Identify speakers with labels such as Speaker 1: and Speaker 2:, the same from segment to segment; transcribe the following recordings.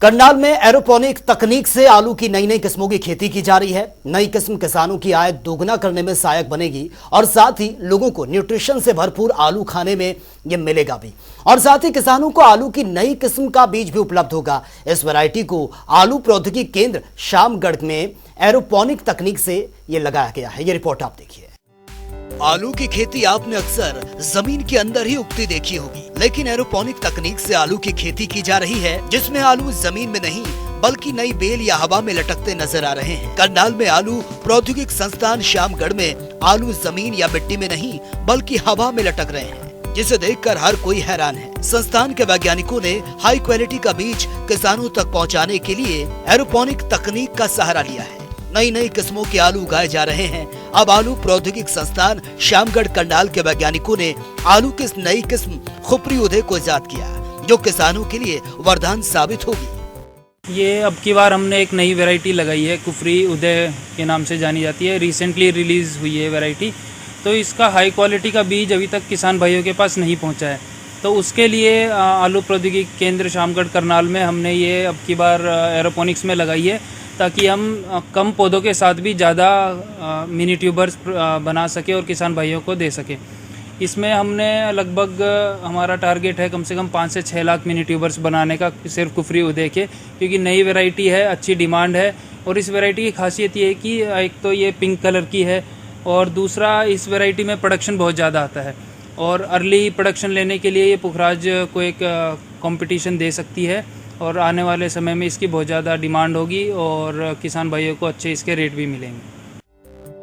Speaker 1: करनाल में एरोपोनिक तकनीक से आलू की नई नई किस्मों की खेती की जा रही है। नई किस्म किसानों की आय दोगुना करने में सहायक बनेगी और साथ ही लोगों को न्यूट्रिशन से भरपूर आलू खाने में ये मिलेगा भी। और साथ ही किसानों को आलू की नई किस्म का बीज भी उपलब्ध होगा। इस वैरायटी को आलू प्रौद्योगिकी केंद्र शामगढ़ में एरोपोनिक तकनीक से ये लगाया गया है। ये रिपोर्ट आप देखिए। आलू की खेती आपने अक्सर जमीन के अंदर ही उगती देखी होगी, लेकिन एरोपोनिक तकनीक से आलू की खेती की जा रही है, जिसमें आलू जमीन में नहीं बल्कि नई बेल या हवा में लटकते नजर आ रहे हैं। करनाल में आलू प्रौद्योगिक संस्थान शामगढ़ में आलू जमीन या मिट्टी में नहीं बल्कि हवा में लटक रहे हैं, जिसे देखकर हर कोई हैरान है। संस्थान के वैज्ञानिकों ने हाई क्वालिटी का बीज किसानों तक पहुँचाने के लिए एरोपोनिक तकनीक का सहारा लिया है। नई नई किस्मों के आलू उगाए जा रहे हैं। अब आलू प्रौद्योगिक संस्थान शामगढ़ करनाल के वैज्ञानिकों ने आलू की नई किस्म खुपरी उदय को इजाद किया, जो किसानों के लिए वरदान साबित होगी।
Speaker 2: ये अब की बार हमने एक नई वैरायटी लगाई है, कुफरी उदय के नाम से जानी जाती है। रिसेंटली रिलीज हुई है वैरायटी। तो इसका हाई क्वालिटी का बीज अभी तक किसान भाइयों के पास नहीं पहुंचा है। तो उसके लिए आलू प्रौद्योगिकी केंद्र शामगढ़ करनाल में हमने ये अब की बार एरोपोनिक्स में लगाई है, ताकि हम कम पौधों के साथ भी ज़्यादा मिनी ट्यूबर्स बना सके और किसान भाइयों को दे सके। इसमें हमने लगभग हमारा टारगेट है कम से कम 5 से 6 लाख मिनी ट्यूबर्स बनाने का, सिर्फ कुफरी उदय के, क्योंकि नई वैरायटी है, अच्छी डिमांड है। और इस वैरायटी की खासियत ये है कि एक तो ये पिंक कलर की है और दूसरा इस वैरायटी में प्रोडक्शन बहुत ज़्यादा आता है। और अर्ली प्रोडक्शन लेने के लिए ये पुखराज को एक कंपटीशन दे सकती है और आने वाले समय में इसकी बहुत ज़्यादा डिमांड होगी और किसान भाइयों को अच्छे इसके रेट भी मिलेंगे।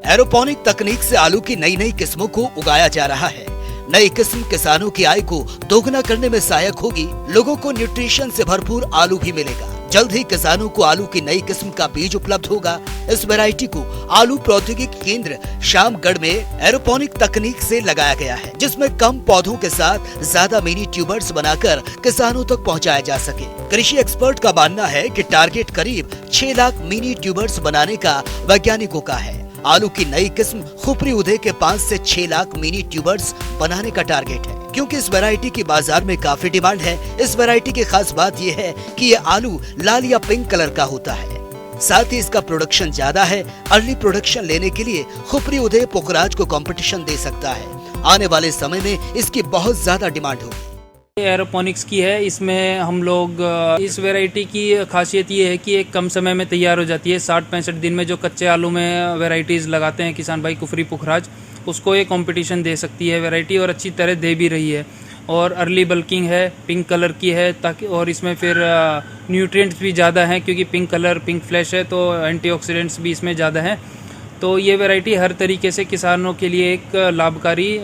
Speaker 1: एरोपोनिक तकनीक से आलू की नई नई किस्मों को उगाया जा रहा है। नई किस्म किसानों की आय को दोगुना करने में सहायक होगी। लोगों को न्यूट्रिशन से भरपूर आलू भी मिलेगा। जल्द ही किसानों को आलू की नई किस्म का बीज उपलब्ध होगा। इस वैरायटी को आलू प्रौद्योगिकी केंद्र शामगढ़ में एरोपोनिक तकनीक से लगाया गया है, जिसमें कम पौधों के साथ ज्यादा मिनी ट्यूबर्स बनाकर किसानों तक पहुंचाया जा सके। कृषि एक्सपर्ट का मानना है कि टारगेट करीब 6 लाख मिनी ट्यूबर्स बनाने का वैज्ञानिकों का है। आलू की नई किस्म खुपरी उदय के 5 से 6 लाख मिनी ट्यूबर्स बनाने का टारगेट है, क्योंकि इस वैरायटी की बाजार में काफी डिमांड है। इस वैरायटी की खास बात यह है कि ये आलू लाल या पिंक कलर का होता है। साथ ही इसका प्रोडक्शन ज्यादा है। अर्ली प्रोडक्शन लेने के लिए खुपरी उदय पुखराज को कंपटीशन दे सकता है। आने वाले समय में इसकी बहुत ज्यादा डिमांड होगी।
Speaker 2: एरोपोनिक्स की है, इसमें हम लोग इस वैरायटी की खासियत ये है कि एक कम समय में तैयार हो जाती है। 60-65 दिन में जो कच्चे आलू में वैरायटीज़ लगाते हैं किसान भाई कुफरी पुखराज, उसको ये कंपटीशन दे सकती है वैरायटी, और अच्छी तरह दे भी रही है। और अर्ली बल्किंग है, पिंक कलर की है, ताकि और इसमें फिर न्यूट्रिएंट्स भी ज़्यादा हैं, क्योंकि पिंक कलर पिंक फ्लैश है तो एंटीऑक्सीडेंट्स भी इसमें ज़्यादा हैं। तो ये वैरायटी हर तरीके से किसानों के लिए एक लाभकारी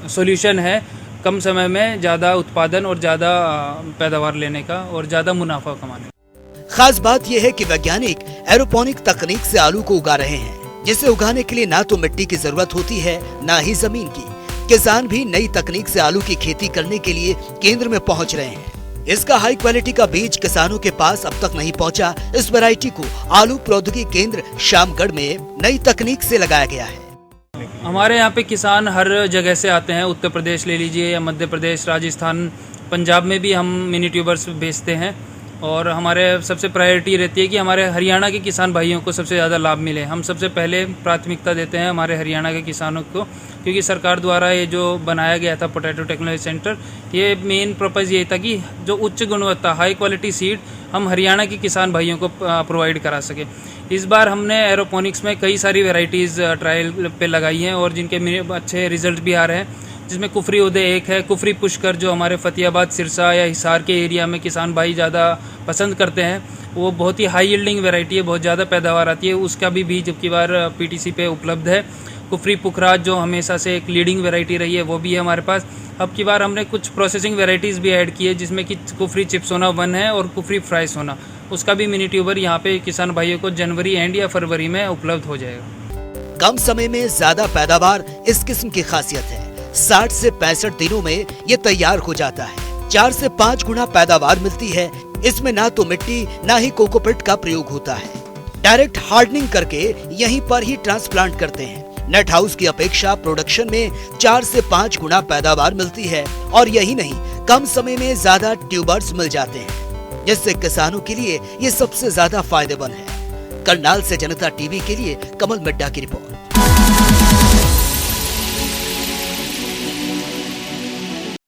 Speaker 2: सॉल्यूशन है, कम समय में ज़्यादा उत्पादन और ज़्यादा पैदावार लेने का और ज़्यादा मुनाफा कमाने का।
Speaker 1: खास बात यह है कि वैज्ञानिक एरोपोनिक तकनीक से आलू को उगा रहे हैं, जिसे उगाने के लिए ना तो मिट्टी की जरूरत होती है ना ही जमीन की। किसान भी नई तकनीक से आलू की खेती करने के लिए केंद्र में पहुंच रहे हैं। इसका हाई क्वालिटी का बीज किसानों के पास अब तक नहीं पहुंचा। इस वैरायटी को आलू प्रौद्योगिकी केंद्र शामगढ़ में नई तकनीक से लगाया गया है।
Speaker 2: हमारे यहाँ पे किसान हर जगह से आते हैं, उत्तर प्रदेश ले लीजिए या मध्य प्रदेश, राजस्थान, पंजाब में भी हम मिनी ट्यूबर्स बेचते हैं। और हमारे सबसे प्रायोरिटी रहती है कि हमारे हरियाणा के किसान भाइयों को सबसे ज़्यादा लाभ मिले। हम सबसे पहले प्राथमिकता देते हैं हमारे हरियाणा के किसानों को, क्योंकि सरकार द्वारा ये जो बनाया गया था पोटैटो टेक्नोलॉजी सेंटर, ये मेन पर्पज़ ये था कि जो उच्च गुणवत्ता हाई क्वालिटी सीड हम हरियाणा के किसान भाइयों को प्रोवाइड करा सके। इस बार हमने एरोपोनिक्स में कई सारी वैरायटीज़ ट्रायल पे लगाई हैं और जिनके अच्छे रिजल्ट भी आ रहे हैं, जिसमें कुफरी उदय एक है, कुफरी पुष्कर जो हमारे फतेहाबाद, सिरसा या हिसार के एरिया में किसान भाई ज़्यादा पसंद करते हैं, वो बहुत ही हाई यील्डिंग वैरायटी है, बहुत ज़्यादा पैदावार आती है। उसका भी बीज अब की बार पीटीसी पे उपलब्ध है। कुफरी पुखराज जो हमेशा से एक लीडिंग वैरायटी रही है, वो भी है हमारे पास। अब की बार हमने कुछ प्रोसेसिंग वैरायटीज़ भी ऐड की है, जिसमें कि कुफरी चिप्सोना 1 है और कुफरी फ्राई सोना। उसका भी मिनी ट्यूबर यहाँ पे किसान भाइयों को जनवरी एंड या फरवरी में उपलब्ध हो जाएगा।
Speaker 1: कम समय में ज्यादा पैदावार इस किस्म की खासियत है। 60 से 65 दिनों में ये तैयार हो जाता है। 4 से 5 गुना पैदावार मिलती है। इसमें ना तो मिट्टी ना ही कोकोपीट का प्रयोग होता है। डायरेक्ट हार्डनिंग करके यहीं पर ही ट्रांसप्लांट करते हैं। नेट हाउस की अपेक्षा प्रोडक्शन में 4 से 5 गुना पैदावार मिलती है और यही नहीं, कम समय में ज्यादा ट्यूबर्स मिल जाते हैं। जिससे किसानों के लिए ये सबसे ज्यादा फायदेमंद है। करनाल से जनता टीवी के लिए कमल मिड्डा की रिपोर्ट।